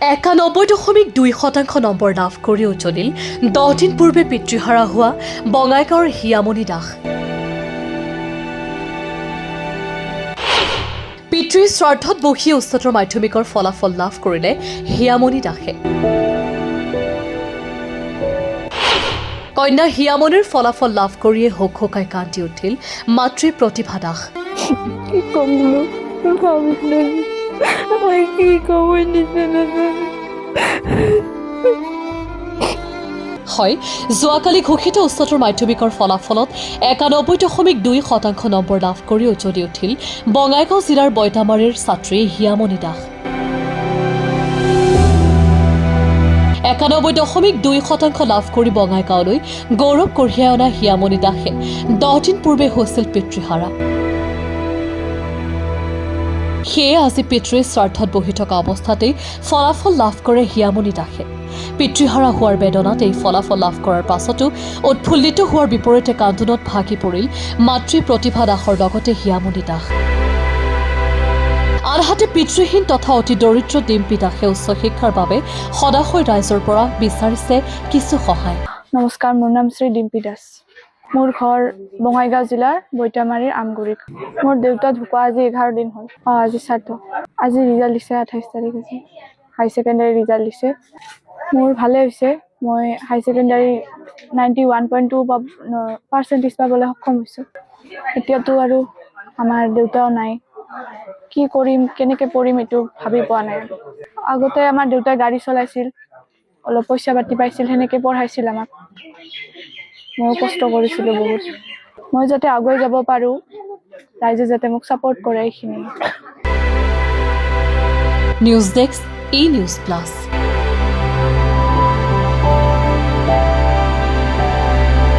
91.2% number লাভ কৰি উজলিল 10 দিন পূৰ্বে পিতৃহাৰা হোৱা বঙাইগাঁৱৰ হিয়ামণি দাস। পিতৃৰ স্বাৰ্থত বহি উচ্চতৰ মাধ্যমিকৰ ফলাফল লাভ কৰিলে হিয়ামণি দাসে। কন্যা হিয়ামণিৰ ফলাফল লাভ কৰিয়ে হুক হুকাই কান্দি উঠিল মাতৃ প্ৰতিভা দাস। হয়, যোৱাকালি ঘোষিত উচ্চতৰ মাধ্যমিকৰ ফলাফলত 91.2% নম্বৰ লাভ কৰি উজলি উঠিল বঙাইগাঁও জিলাৰ বৈতামাৰীৰ ছাত্ৰী হিয়ামণি দাস। 91.2% লাভ কৰি বঙাইগাঁৱলৈ গৌৰৱ কঢ়িয়াই অনা হিয়ামণি দাসে 10 দিন পূৰ্বে হৈছিল পিতৃহাৰা। সেয়ে আজি পিতৃৰ স্বাৰ্থত বহি থকা অৱস্থাতেই ফলাফল লাভ কৰে হিয়ামণি দাসে। পিতৃহাৰা হোৱাৰ বেদনাত এই ফলাফল লাভ কৰাৰ পাছতো উৎফুল্লিত হোৱাৰ বিপৰীতে কান্দোনত ভাগি পৰিল মাতৃ প্ৰতিভা দাসৰ লগতে হিয়ামণি দাস। আনহাতে পিতৃহীন তথা অতি দৰিদ্ৰ ডিম্পী দাসে উচ্চ শিক্ষাৰ বাবে সদাশয় ৰাইজৰ পৰা বিচাৰিছে কিছু সহায়। নমস্কাৰ, মোৰ নাম শ্ৰী ডিম্পী দাস। মোৰ ঘৰ বঙাইগাঁও জিলাৰ বৈতামাৰীৰ আমগুৰিত। মোৰ দেউতা ঢুকুৱা আজি 11 দিন হ'ল। আজি শ্ৰাদ্ধ। আজি ৰিজাল্ট দিছে, 28 তাৰিখ আজি হাই ছেকেণ্ডাৰী ৰিজাল্ট দিছে। মোৰ ভালে হৈছে। মই হাই ছেকেণ্ডাৰী 91.2% পাবলৈ সক্ষম হৈছোঁ। এতিয়াতো আৰু আমাৰ দেউতাও নাই। কি কৰিম, কেনেকৈ পঢ়িম এইটো ভাবি পোৱা নাই। আগতে আমাৰ দেউতাই গাড়ী চলাইছিল, অলপ পইচা পাতি পাইছিল, সেনেকৈ পঢ়াইছিল আমাক। ময়ো কষ্ট কৰিছিলোঁ বহুত। মই যাতে আগুৱাই যাব পাৰোঁ, ৰাইজে যাতে মোক ছাপোৰ্ট কৰে, এইখিনি। News desk, E-News Plus।